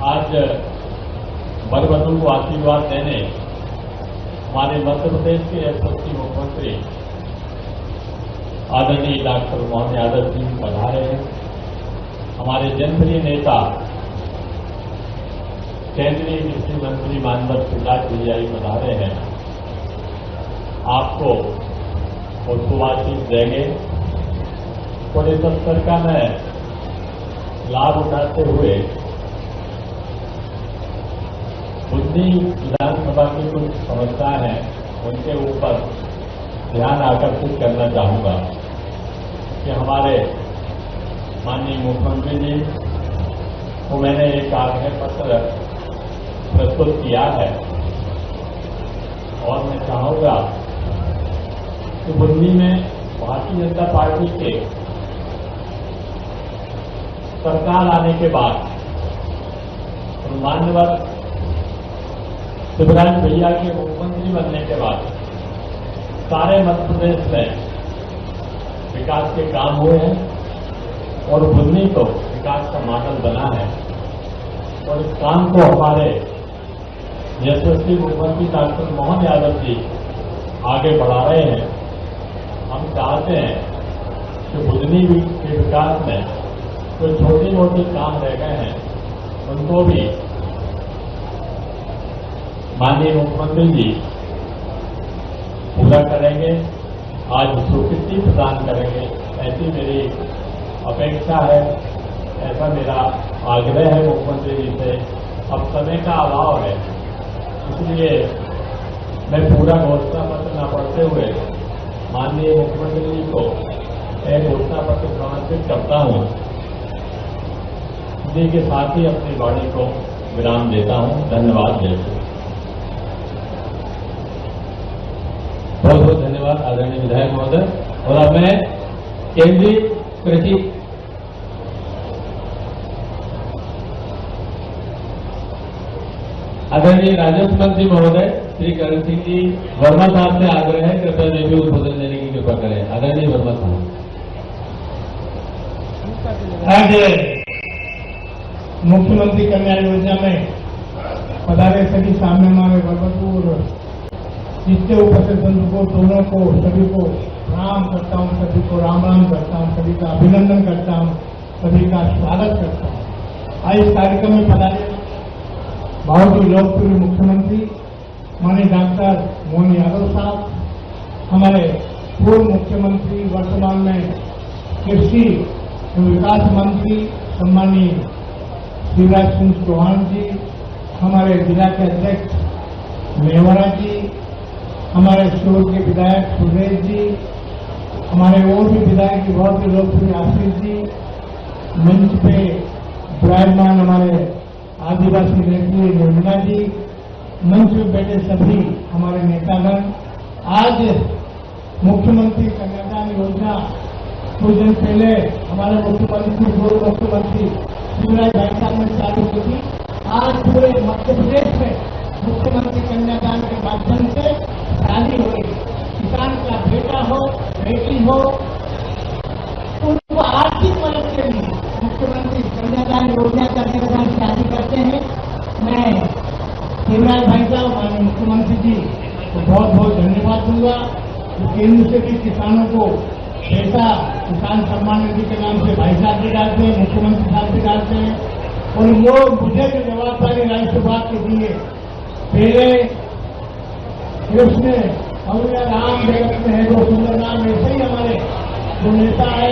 आज वरवधु को आशीर्वाद देने हमारे मध्य प्रदेश के यशस्वी मुख्यमंत्री आदरणीय डॉक्टर मोहन यादव जी पधारे हैं। हमारे जनप्रिय नेता केंद्रीय कृषि मंत्री मानव शिवराज भैया जी पधारे हैं। आपको वो शुभाशीष देंगे और इस अवसर का मैं लाभ उठाते हुए बुद्धि विधानसभा की कुछ समस्याएं हैं, उनके ऊपर ध्यान आकर्षित करना चाहूंगा कि हमारे माननीय मुख्यमंत्री जी को मैंने एक आग्रह पत्र प्रस्तुत किया है और मैं चाहूंगा कि बुद्धि में भारतीय जनता पार्टी के सरकार आने के बाद मान्यवर शिवराज भैया के मुख्यमंत्री बनने के बाद सारे मध्य प्रदेश में विकास के काम हुए हैं और बुद्धि को विकास का मॉडल बना है और इस काम को हमारे यशस्वी मुख्यमंत्री डॉक्टर मोहन यादव जी आगे बढ़ा रहे हैं। हम चाहते हैं कि बुद्धि के विकास में जो छोटी मोटी काम रह गए हैं उनको भी माननीय मुख्यमंत्री जी पूरा करेंगे, आज स्वीकृति प्रदान करेंगे, ऐसी मेरी अपेक्षा है, ऐसा मेरा आग्रह है मुख्यमंत्री जी से। अब समय का अभाव है, इसलिए मैं पूरा घोषणा पत्र न पढ़ते हुए माननीय मुख्यमंत्री जी को एक घोषणा पत्र समर्पित करता हूं। इसी के साथ ही अपनी वाणी को विराम देता हूं। धन्यवाद। जय। बहुत बहुत धन्यवाद आदरणीय विधायक महोदय। और अब मैं केंद्रीय कृषि आदरणीय राजस्व मंत्री महोदय श्री करण सिंह जी वर्मा साहब से आग्रह है, कृपया वे भी उद्बोधन देने की कृपा करें। आदरणीय वर्मा साहब। आज मुख्यमंत्री कन्या योजना में पधारे सभी सामने हमारे वरवधु और जिसके उपस्थित बंधु को दोनों को सभी को प्रणाम करता हूं, सभी को राम राम करता हूं, सभी का अभिनंदन करता हूं, सभी का स्वागत करता हूं। आज इस कार्यक्रम में पधारे बहुत ही लोकप्रिय मुख्यमंत्री माननीय डॉक्टर मोहन यादव साहब, हमारे पूर्व मुख्यमंत्री वर्तमान में कृषि विकास मंत्री सम्माननीय शिवराज सिंह चौहान जी, हमारे जिला के अध्यक्ष मेवरा जी, हमारे शोर के विधायक सुरेश जी, हमारे और भी विधायक बहुत ही लोकप्रिय आशीष जी, मंच पे विराजमान हमारे आदिवासी नेत्री निर्मला जी, मंच में बैठे सभी हमारे नेतागण। आज मुख्यमंत्री कन्यादान योजना कुछ दिन पहले हमारे मुख्यमंत्री पूर्व मुख्यमंत्री शिवराज भाई साहब ने चालू की थी। आज पूरे मध्य प्रदेश में मुख्यमंत्री कन्यादान के माध्यम से शादी हो रही। किसान का बेटा हो बेटी हो उनको आर्थिक मदद के लिए मुख्यमंत्री कन्यादान योजना करने के बाद शादी करते हैं। मैं शिवराज भाई साहब माननीय मुख्यमंत्री जी को बहुत बहुत धन्यवाद दूंगा। केंद्र से भी किसानों को पैसा किसान सम्मान निधि के नाम से भाई साहब भी डालते हैं, मुख्यमंत्री साहब भी डालते हैं और वो मुझे जो जवाबदारी राज्यसभा के दिए पहले कृष्ण और राम जगत में है जो सुंदर नाम, ऐसे ही हमारे जो नेता है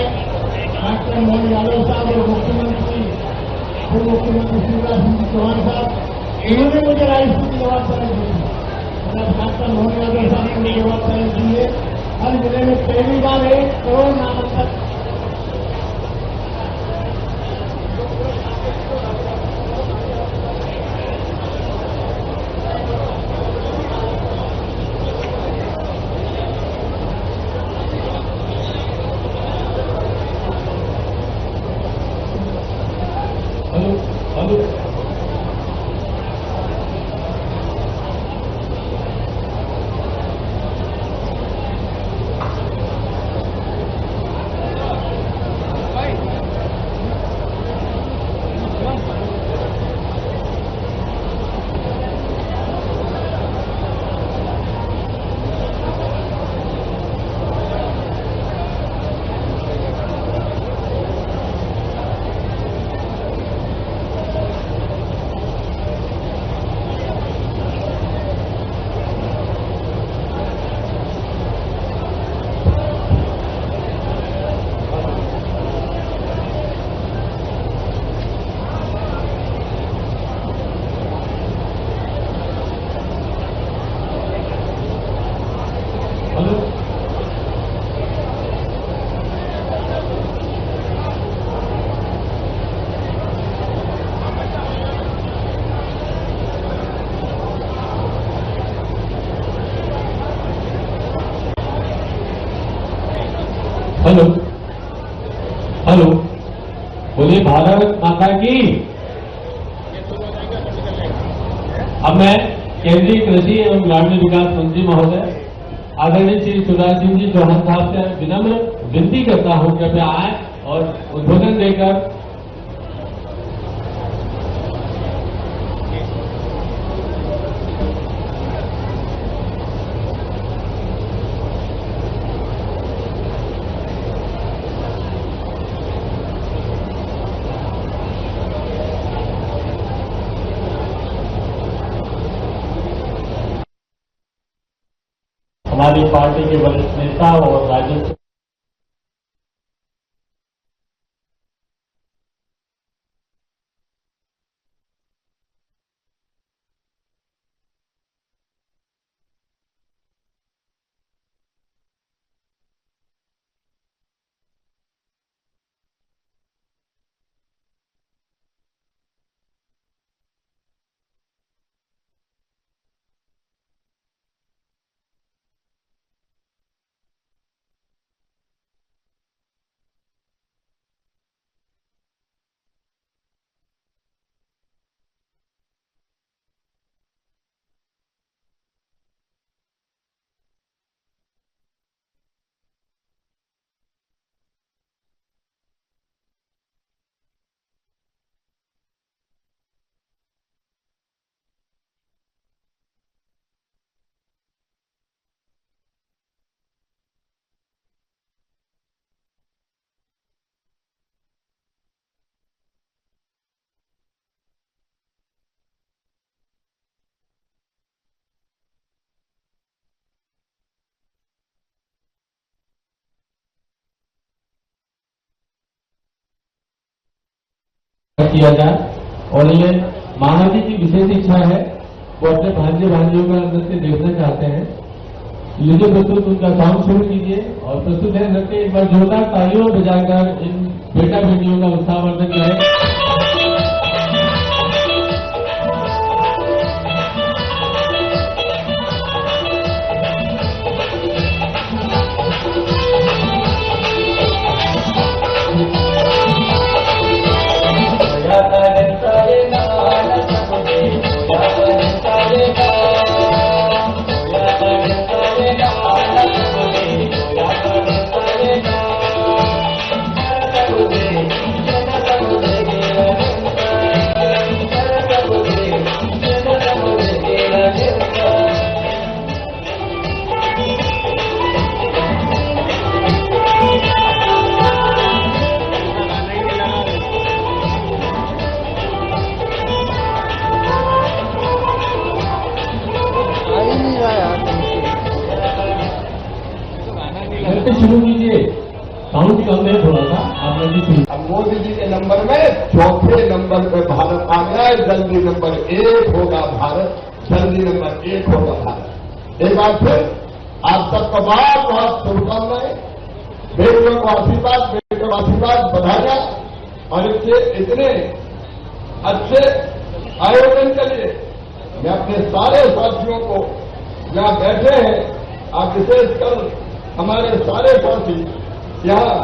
डॉक्टर मोहन यादव साहब और मुख्यमंत्री पूर्व मुख्यमंत्री शिवराज सिंह चौहान साहब, इन्होंने मुझे राज्यसभा की जवाबदारी दी थी। डॉक्टर मोहन यादव साहब ने मुझे जवाबदारी दी है। हर जिले में पहली बार 1 करोड़ नामांकन भारत माता की। अब मैं केंद्रीय कृषि एवं ग्रामीण विकास मंत्री महोदय आदरणीय श्री शिवराज सिंह जी चौहान साहब से विनम्र विनती करता हूं कि कृपया आए और उद्बोधन देकर हमारी पार्टी के वरिष्ठ नेता और राजस्व किया जाए। और ये मानव जी की विशेष इच्छा है, वो अपने भांजे भांजियों का अंदर से देखना चाहते हैं। लीजिए प्रस्तुत उनका सॉन्ग शुरू कीजिए और प्रस्तुत है नृत्य एक बार जोरदार तालियों बजाकर इन बेटा बेटियों का उत्साहवर्धन करें। शुरू कीजिए, साउंड कम है थोड़ा सा, आपने शुरू। अब मोदी जी के नंबर में चौथे नंबर पे भारत आ गया है। जल्दी नंबर 1 होगा भारत, जल्दी नंबर 1 होगा भारत। एक बार फिर आप सबका बहुत बहुत शुभकामनाएं, बेटियों को आशीर्वाद, बेटियों को आशीर्वाद, बधाइयां और इतने अच्छे आयोजन के लिए मैं अपने सारे साथियों को जहां बैठे हैं, आप विशेषकर हमारे सारे साथी यहाँ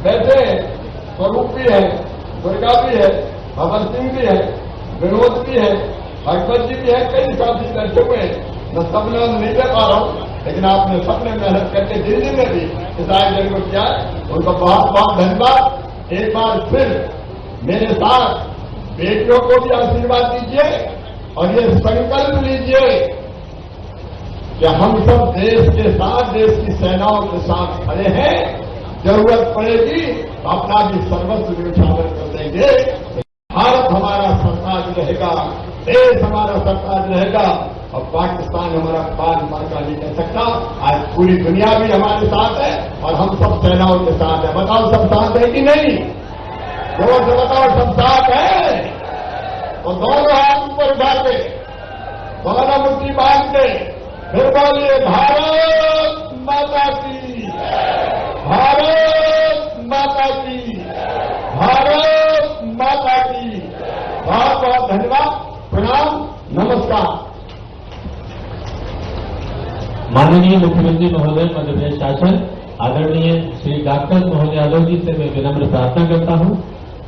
बैठे हैं, स्वरूप भी है, दुर्गा भी है, भवन सिंह भी है, विनोद भी है, भगवत जी भी है, कई साथी बैठे हुए हैं। मैं सब नाम नहीं ले पा रहा हूँ, लेकिन आपने सबने मेहनत करके दिल्ली में भी इस आयोजन को किया है, उनका बहुत बहुत धन्यवाद। एक बार फिर मेरे साथ बेटियों को भी आशीर्वाद दीजिए और ये संकल्प लीजिए कि हम सब देश के साथ, देश की सेनाओं के साथ खड़े हैं। जरूरत पड़ेगी तो अपना भी सर्वस्व न्यौछावर कर देंगे। भारत हमारा सरताज रहेगा, देश हमारा सरताज रहेगा और पाकिस्तान हमारा पान मार्का नहीं कर सकता। आज पूरी दुनिया भी हमारे साथ है और हम सब सेनाओं के साथ है। बताओ सब साथ है कि नहीं? जोर से बताओ सब साथ है। तो दोनों हाथ ऊपर उठा के, दोनों मुट्ठी बांध के फिर बोलिए भारत माता की, भारत माता की, भारत माता की। बहुत बहुत धन्यवाद, प्रणाम, नमस्कार। माननीय मुख्यमंत्री महोदय, मध्य प्रदेश शासन, आदरणीय श्री डॉक्टर मोहन यादव जी से मैं विनम्र प्रार्थना करता हूं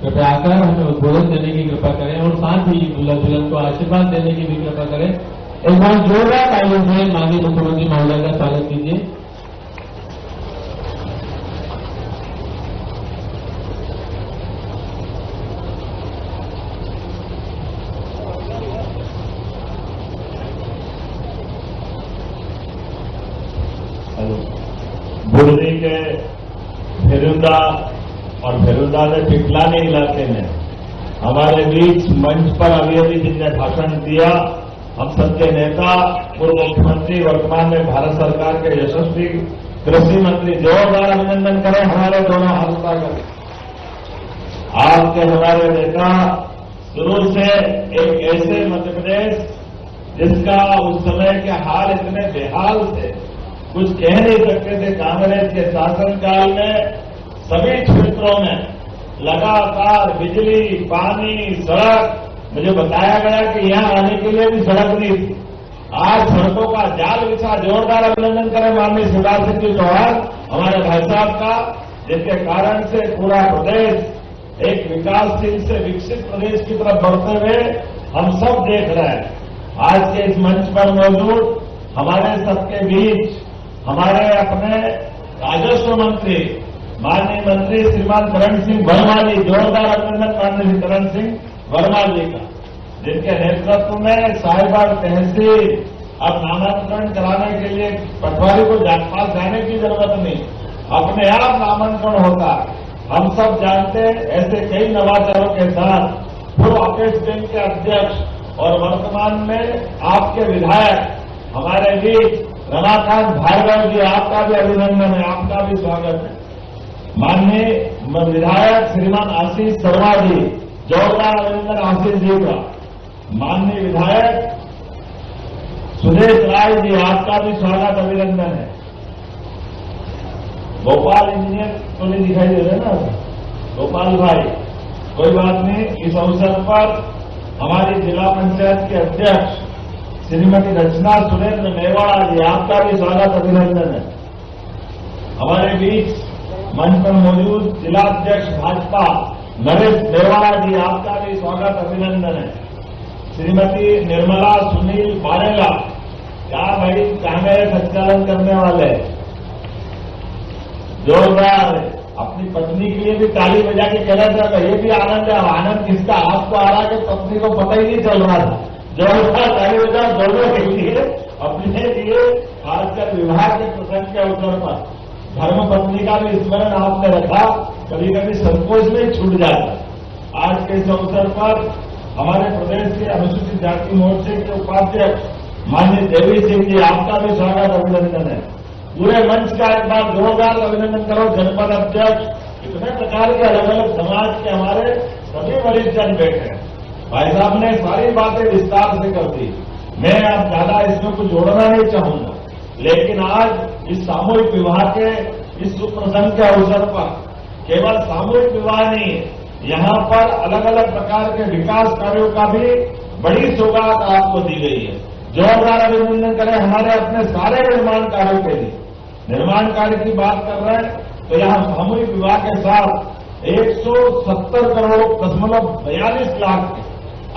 कृपया आकर हमें उद्बोधन देने की कृपा करें और साथ ही दूल्हा दुल्हन को आशीर्वाद देने की भी कृपा करें। एक बार जोरदार तालियों से माननीय मुख्यमंत्री महोदय का स्वागत कीजिए। बुर्दी के फेरुदा और फेरुदा के पिपलानी इलाके में हमारे बीच मंच पर अभी जिनने भाषण दिया, हम सबके नेता पूर्व मुख्यमंत्री, वर्तमान में भारत सरकार के यशस्वी कृषि मंत्री, जोरदार अभिनंदन करें, हमारे दोनों हाथ उठाकर। आपके हमारे नेता शुरू से एक ऐसे मध्य प्रदेश जिसका उस समय के हाल इतने बेहाल थे, कुछ कह नहीं सकते थे। कांग्रेस के शासनकाल में सभी क्षेत्रों में लगातार बिजली, पानी, सड़क, मुझे बताया गया कि यहां आने के लिए भी सड़क नहीं थी। आज सड़कों का जाल बिछा, जोरदार अभिनंदन करें माननीय शिवराज सिंह जी चौहान हमारे भाई साहब का, जिसके कारण से पूरा प्रदेश एक विकासशील से विकसित प्रदेश की तरफ बढ़ते हुए हम सब देख रहे हैं। आज के इस मंच पर मौजूद हमारे सबके बीच हमारे अपने राजस्व मंत्री माननीय मंत्री श्रीमान करण सिंह वर्मा जी, जोरदार अभिनंदन माननीय करण सिंह वर्मा जी का, जिनके नेतृत्व में साहिबाग तहसील अब नामांकन कराने के लिए पटवारी को पास जाने की जरूरत नहीं, अपने आप नामांकन होता। हम सब जानते हैं ऐसे कई नवाचारों के साथ पूर्व अपेक्स बैंक के अध्यक्ष और वर्तमान में आपके विधायक हमारे बीच रमाकांत भार्गव जी, आपका भी अभिनंदन है, आपका भी स्वागत है। माननीय विधायक श्रीमान आशीष शर्मा जी, जोरदार अभिनंदन आशीष जी का। माननीय विधायक सुरेश राय जी, आपका भी स्वागत अभिनंदन है। गोपाल इंजीनियर तो नहीं दिखाई दे रहे ना, गोपाल भाई, कोई बात नहीं। इस अवसर पर हमारी जिला पंचायत के अध्यक्ष श्रीमती रचना सुरेंद्र मेवाड़ा जी, आपका भी स्वागत अभिनंदन है। हमारे बीच मंच पर मौजूद जिलाध्यक्ष भाजपा नरेश मेवाड़ा जी, आपका भी स्वागत अभिनंदन है। श्रीमती निर्मला सुनील बारेला, क्या भाई कैमरे संचालन करने वाले, जोरदार। अपनी पत्नी के लिए भी ताली बजा के कह रहे थे, ये भी आनंद है। आनंद किसका? आपको आ रहा कि पत्नी को पता ही नहीं चल रहा था। जोरदार ताली बजा दोनों के लिए, अपने लिए, खासकर विवाह के प्रसंग के अवसर पर धर्मपत्नी का भी स्मरण आपने रखा, कभी कभी संकोच में छूट जाता। आज के इस अवसर पर हमारे प्रदेश के अनुसूचित जाति मोर्चे के उपाध्यक्ष माननीय देवी सिंह जी, आपका भी स्वागत अभिनंदन है। पूरे मंच का एक बार जोरदार अभिनंदन करो। जनपद अध्यक्ष, इतने प्रकार के अलग अलग समाज के हमारे सभी वरिष्ठ जन बैठे हैं। भाई साहब ने सारी बातें विस्तार से कर दी, मैं अब ज्यादा इसमें कुछ जोड़ना नहीं चाहूंगा। लेकिन आज इस सामूहिक विवाह के इस सुप्रसंग के अवसर पर केवल सामूहिक विवाह नहीं है, यहां पर अलग अलग प्रकार के विकास कार्यों का भी बड़ी सौगात आपको दी गई है। जोरदार अभिनंदन करें हमारे अपने सारे निर्माण कार्यों के लिए। निर्माण कार्य की बात कर रहे हैं तो यहां सामूहिक विवाह के साथ 170 करोड़ 42 लाख के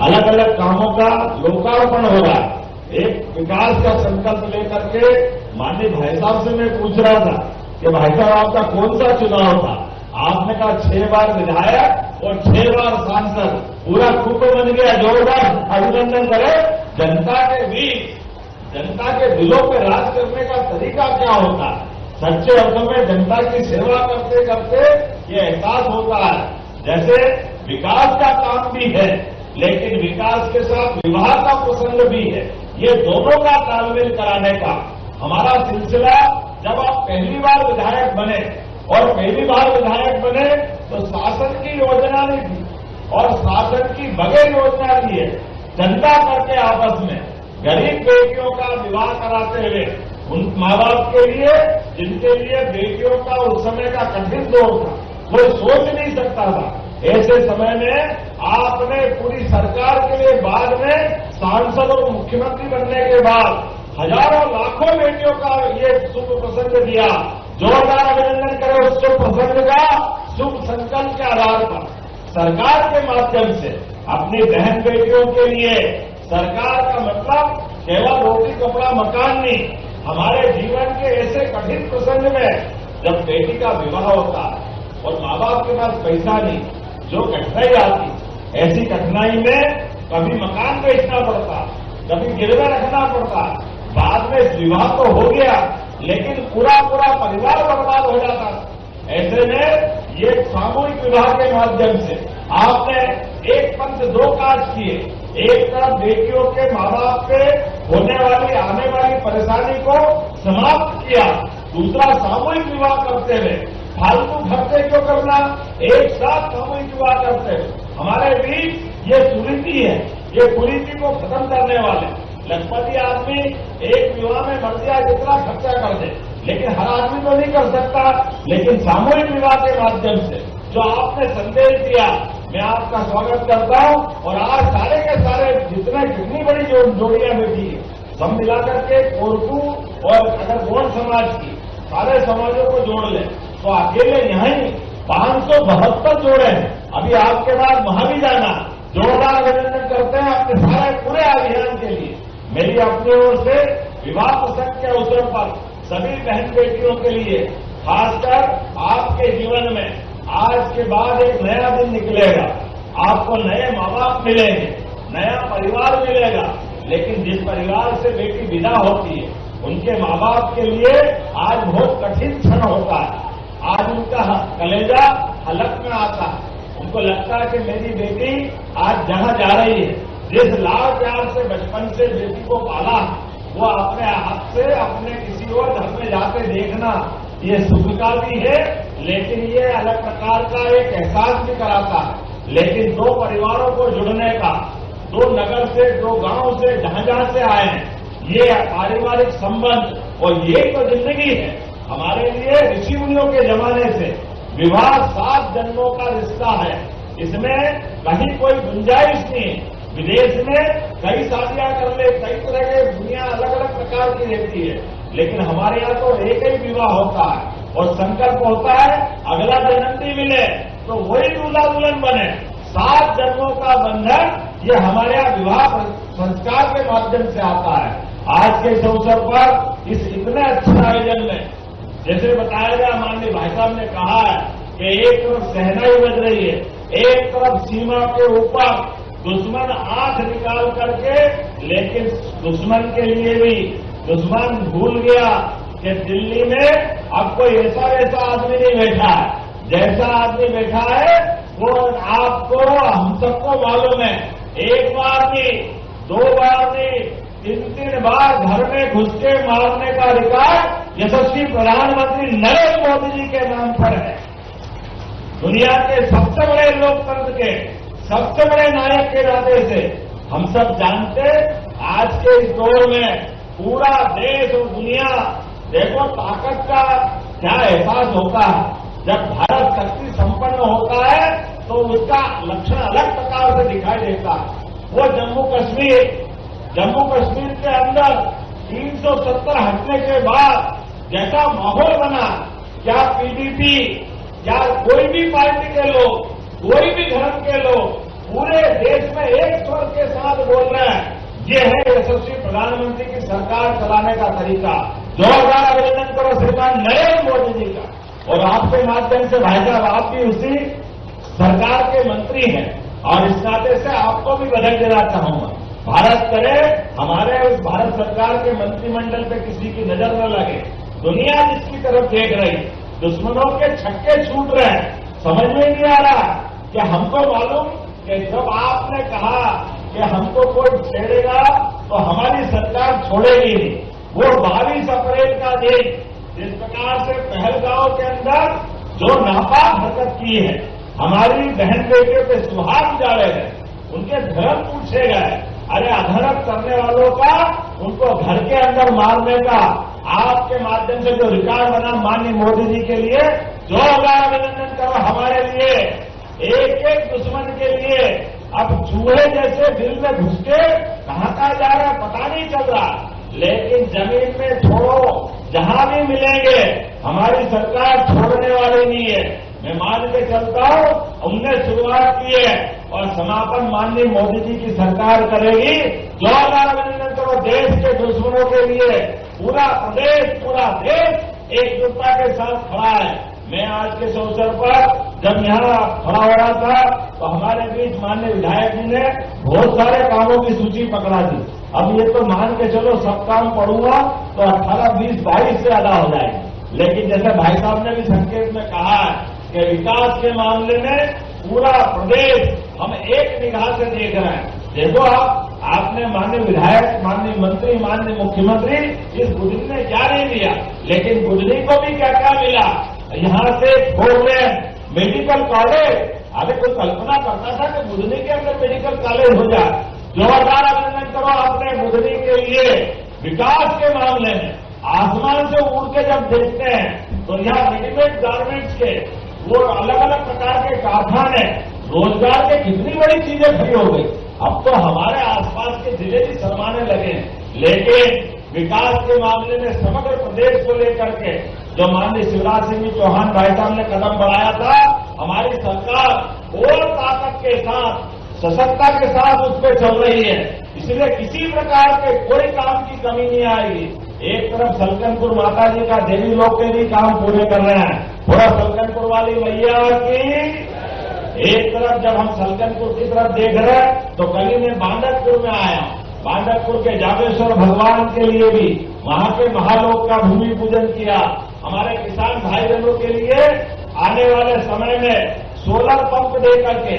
अलग अलग कामों का लोकार्पण हो रहा है। एक विकास का संकल्प लेकर के माननीय भाई साहब से मैं पूछ रहा था कि भाई साहब आपका कौन सा चुनाव था? आपने कहा 6 बार विधायक और 6 बार सांसद, पूरा कुंभ बन गया। जोरदार अभिनंदन करें। जनता के बीच, जनता के दिलों पर राज करने का तरीका क्या होता है? सच्चे अर्थों में जनता की सेवा करते करते ये एहसास होता है जैसे विकास का काम भी है, लेकिन विकास के साथ विवाह का प्रसंग भी है। ये दोनों का तालमेल कराने का हमारा सिलसिला। जब आप पहली बार विधायक बने और पहली बार विधायक बने तो शासन की योजना नहीं थी और शासन की बगैर योजना दी है। जनता करके आपस में गरीब बेटियों का विवाह कराते हुए उन माँ बाप के लिए जिनके लिए बेटियों का उस समय का कठिन दौर था, कोई सोच नहीं सकता था। ऐसे समय में आपने पूरी सरकार के लिए बाद में सांसद और मुख्यमंत्री बनने के बाद हजारों लाखों बेटियों का ये शुभ प्रसंग दिया। जोरदार अभिनंदन करें उस शुभ प्रसंग का, शुभ संकल्प के आधार पर। सरकार के माध्यम से अपनी बहन बेटियों के लिए सरकार का मतलब केवल रोटी कपड़ा मकान नहीं, हमारे जीवन के ऐसे कठिन प्रसंग में जब बेटी का विवाह होता है और माँ बाप के पास पैसा नहीं, जो कठिनाई आती, ऐसी कठिनाई में कभी मकान बेचना पड़ता, कभी गिरवे रखना पड़ता, बाद में विवाह तो हो गया लेकिन पूरा परिवार बर्बाद हो जाता। ऐसे में ये सामूहिक विवाह के माध्यम से आपने एक पंथ दो काज किए, एक तरफ बेटियों के माँ बाप पे होने वाली आने वाली परेशानी को समाप्त किया, दूसरा सामूहिक विवाह करते हुए फालतू खर्चे क्यों करना, एक साथ सामूहिक विवाह करते हुए हमारे बीच ये कुरीति है, ये कुरीति को खत्म करने वाले लखपति आदमी एक विवाह में मर गया जितना खर्चा कर दे, लेकिन हर आदमी तो नहीं कर सकता। लेकिन सामूहिक विवाह के माध्यम से जो आपने संदेश दिया, मैं आपका स्वागत करता हूं। और आज सारे के सारे जितनी बड़ी जोड़ियां बैठी है, सब मिलाकर के कोरकू और अगर गोंड समाज की सारे समाजों को जोड़ लें तो अकेले यहीं 572 जोड़े हैं। अभी आपके बाद वहां भी जाना, जोरदार अभिनंदन करते हैं अपने सारे पूरे अभियान के लिए। मेरी अपनी ओर से विवाह प्रसंग के अवसर पर सभी बहन बेटियों के लिए, खासकर आपके जीवन में आज के बाद एक नया दिन निकलेगा, आपको नए माँ बाप मिलेंगे, नया परिवार मिलेगा, लेकिन जिस परिवार से बेटी विदा होती है उनके माँ बाप के लिए आज बहुत कठिन क्षण होता है। आज उनका कलेजा हलक में आता है, उनको लगता है कि मेरी बेटी आज जहां जा रही है, जिस लाड़ प्यार से बचपन से बेटी को पाला, वो अपने हाथ से अपने किसी और घर में जाके देखना, ये सुख का भी है, लेकिन ये अलग प्रकार का एक एहसास भी कराता है। लेकिन दो परिवारों को जुड़ने का, दो नगर से, दो गांव से, जहां से आए हैं, ये पारिवारिक संबंध और ये तो जिंदगी है हमारे लिए। ऋषि मुनियों के जमाने से विवाह 7 जन्मों का रिश्ता है, इसमें कहीं कोई गुंजाइश नहीं। विदेश में कई शादियां कर ले, कई तरह के दुनिया अलग अलग प्रकार की रहती है, लेकिन हमारे यहाँ तो एक ही विवाह होता है और संकल्प होता है अगला जन्म भी मिले तो वही दूल्हा दुल्हन बने। 7 जन्मों का बंधन ये हमारे यहाँ विवाह संस्कार के माध्यम से आता है। आज के इस अवसर पर इस इतने अच्छे आयोजन में जैसे बताया गया, माननीय भाई साहब ने कहा है कि एक तरफ शहनाई बज रही है, एक तरफ सीमा के ऊपर दुश्मन आंख निकाल करके, लेकिन दुश्मन के लिए भी दुश्मन भूल गया कि दिल्ली में अब कोई ऐसा आदमी नहीं बैठा है, जैसा आदमी बैठा है वो आपको हम सबको मालूम है। एक बार नहीं, 2 बार नहीं, 3 बार घर में घुस के मारने का अधिकार यशस्वी प्रधानमंत्री नरेंद्र मोदी जी के नाम पर है। दुनिया के सबसे बड़े लोकतंत्र के सबसे बड़े नायक के नाते से हम सब जानते, आज के इस दौर में पूरा देश और दुनिया देखो ताकत का क्या एहसास होता है। जब भारत शक्ति संपन्न होता है तो उसका लक्षण अलग प्रकार से दिखाई देता है। वो जम्मू कश्मीर के अंदर 370 हटने के बाद जैसा माहौल बना, क्या पीडीपी, क्या कोई भी पार्टी के लोग, कोई भी धर्म के लोग पूरे देश में एक स्वर के साथ बोल रहे हैं, ये है यशस्वी प्रधानमंत्री की सरकार चलाने का तरीका। जोरदार अभिनंदन करो श्रीमान नरेंद्र मोदी जी का। और आपके माध्यम से भाई साहब, आप भी उसी सरकार के मंत्री हैं और इस नाते से आपको भी बधाई देना चाहूंगा। भारत करे, हमारे उस भारत सरकार के मंत्रिमंडल पे किसी की नजर न लगे, दुनिया जिसकी तरफ देख रही, दुश्मनों के छक्के छूट रहे हैं, समझ में नहीं आ रहा कि हमको मालूम कि जब आपने कहा कि हमको कोई छेड़ेगा तो हमारी सरकार छोड़ेगी नहीं। वो 22 अप्रैल का दिन जिस प्रकार से पहलगांव के अंदर जो नापाक हरकत की है, हमारी बहन बेटियों पे सुहाग उजाड़े गए, उनके धर्म पूछे गए, अरे अधर्म करने वालों का उनको घर के अंदर मारने का आपके माध्यम से जो रिकॉर्ड बना माननीय मोदी जी के लिए, जोरदार अभिनंदन करो। हमारे लिए एक एक दुश्मन के लिए अब चूहे जैसे दिल में घुस के कहां जा रहा है पता नहीं चल रहा, लेकिन जमीन में छोड़ो, जहां भी मिलेंगे हमारी सरकार छोड़ने वाली नहीं है। मैं मान के चलता हूं हमने शुरुआत की है और समापन माननीय मोदी जी की सरकार करेगी। जोरदार अभिनंदन करो। देश के दुश्मनों के लिए पूरा प्रदेश, पूरा देश एकजुटता के साथ खड़ा है। मैं आज के इस अवसर पर जब यहाँ खड़ा हो रहा था तो हमारे बीच माननीय विधायक जी ने बहुत सारे कामों की सूची पकड़ा दी। अब ये तो मान के चलो सब काम पढ़ूंगा तो 18, 20, 22 से ज्यादा हो जाएगी। लेकिन जैसे भाई साहब ने भी संकेत में कहा है कि विकास के मामले में पूरा प्रदेश हम एक निगाह से देख रहे हैं। देखो आपने माननीय विधायक, माननीय मंत्री, माननीय मुख्यमंत्री इस बुधनी ने क्या नहीं दिया, लेकिन बुधनी को भी क्या क्या मिला। यहां से 4 लेन मेडिकल कॉलेज, अरे कोई कल्पना करता था कि बुधनी के अंदर मेडिकल कॉलेज हो जाए। जोरदार अभिनंदन करो आपने बुधनी के लिए। विकास के मामले में आसमान से उड़ के जब देखते हैं तो यहाँ रेडीमेड गारमेंट्स के वो अलग अलग प्रकार के कारखाने, रोजगार के कितनी बड़ी चीजें खड़ी हो गई। अब तो हमारे आसपास के जिले भी शर्माने लगे हैं। लेकिन विकास के मामले में समग्र प्रदेश को लेकर के जो माननीय शिवराज सिंह चौहान भाई साहब ने कदम बढ़ाया था, हमारी सरकार और ताकत के साथ, सशक्तता के साथ उस पर चल रही है। इसलिए किसी प्रकार के कोई काम की कमी नहीं आएगी। एक तरफ सलकनपुर माता जी का देवी लोग के भी काम पूरे कर रहे हैं। पूरा सलकनपुर वाली मैया की एक तरफ जब हम सलकनपुर की तरफ देख रहे हैं तो कल ही मैं बांडकपुर में आया। बांडकपुर के जागेश्वर भगवान के लिए भी वहां के महालोक का भूमि पूजन किया। हमारे किसान भाई बहनों के लिए आने वाले समय में सोलर पंप दे करके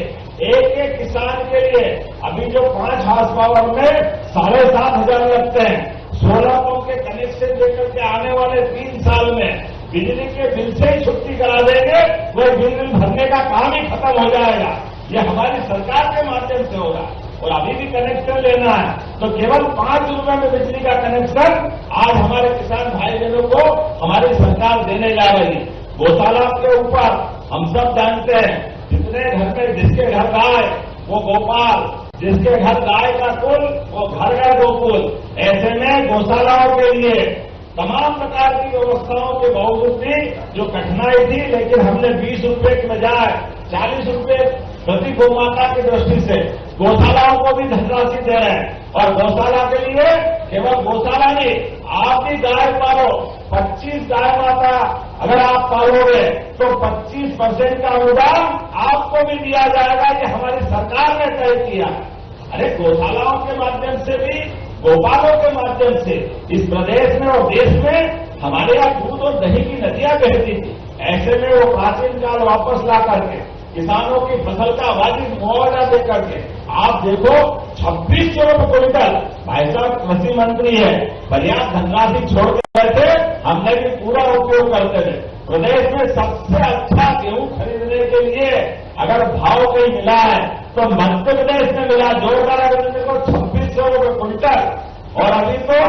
एक एक किसान के लिए अभी जो 5 हार्स पावर में 7,500 लगते हैं, सोलर पंप के कनेक्शन देकर के आने वाले 3 साल में बिजली के बिल से ही छुट्टी करा देंगे। वह बिल भरने का काम ही खत्म हो जाएगा। ये हमारी सरकार के माध्यम से होगा। और अभी भी कनेक्शन लेना है तो केवल 5 रुपए में बिजली का कनेक्शन आज हमारे किसान भाई बहनों को हमारी सरकार देने जा रही है। गौशाला के ऊपर हम सब जानते हैं, जितने घर में जिसके घर गाय वो गोपाल, जिसके घर गाय का कुल वो घर का गोकुल। ऐसे में गौशालाओं के लिए तमाम प्रकार की व्यवस्थाओं के बावजूद भी जो कठिनाई थी, लेकिन हमने 20 रुपए के बजाय 40 रुपए प्रति गौमाता की दृष्टि से गौशालाओं को भी धनराशि दे रहे हैं। और गौशाला के लिए केवल गौशाला नहीं, आप भी गाय पालो, 25 गाय माता अगर आप पालोगे तो 25% का अनुदान आपको भी दिया जाएगा। ये हमारी सरकार ने तय किया। अरे गौशालाओं के माध्यम से भी, गोपालों के माध्यम से इस प्रदेश में और देश में हमारे यहाँ दूध और दही की नदियां बहती थी। ऐसे में वो प्राचीन काल वापस ला करके किसानों की फसल का वाजिब मुआवजा दे करके आप देखो 2600 रुपये क्विंटल। भाई साहब कृषि मंत्री है, पर्याप्त धनराशि छोड़ के बैठे, हमने भी पूरा उपयोग करते थे। प्रदेश में सबसे अच्छा गेहूं खरीदने के लिए अगर भाव कहीं मिला है तो मध्य प्रदेश में मिला। जोरदार अभिनंदन को 2600 रुपये क्विंटल। और अभी तो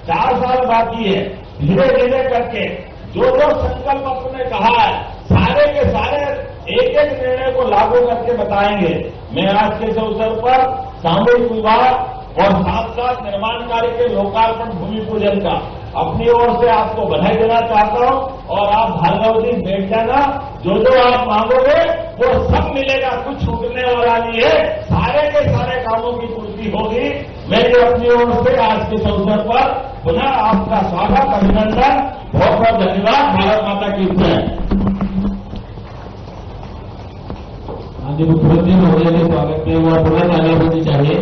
4 साल बाकी है। धीरे धीरे करके जो संकल्प अपने कहा है सारे के सारे एक एक निर्णय को लागू करके बताएंगे। मैं आज के इस अवसर पर सामूहिक विवाह और साथ साथ निर्माण कार्य के लोकार्पण भूमि पूजन का अपनी ओर से आपको बधाई देना चाहता हूं। और आप भार्गव जी बैठ जाना, जो आप मांगोगे वो सब मिलेगा, कुछ छूटने वाला नहीं है। सारे के सारे कामों की पूर्ति होगी। मैं अपनी ओर से आज के इस अवसर पर पुनः आपका स्वागत, अभिनंदन, बहुत बहुत धन्यवाद। भारत माता की जय। माननीय मुख्यमंत्री महोदय के स्वागत में वह पुनः तालियां होनी चाहिए।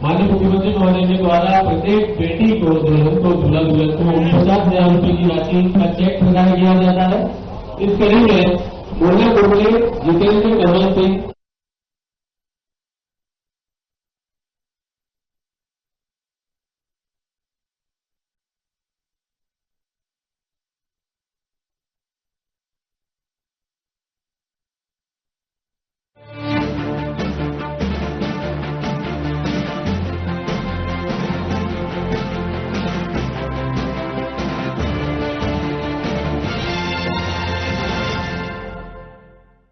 माननीय मुख्यमंत्री महोदय के द्वारा प्रत्येक बेटी को दुल्हन को दूल्हा दुल्हन को 50,000 रुपये की राशि का चेक प्रदान किया जाता है। इस कड़ी में मुरली कुर्बली, जितेंद्र कमल सिंह,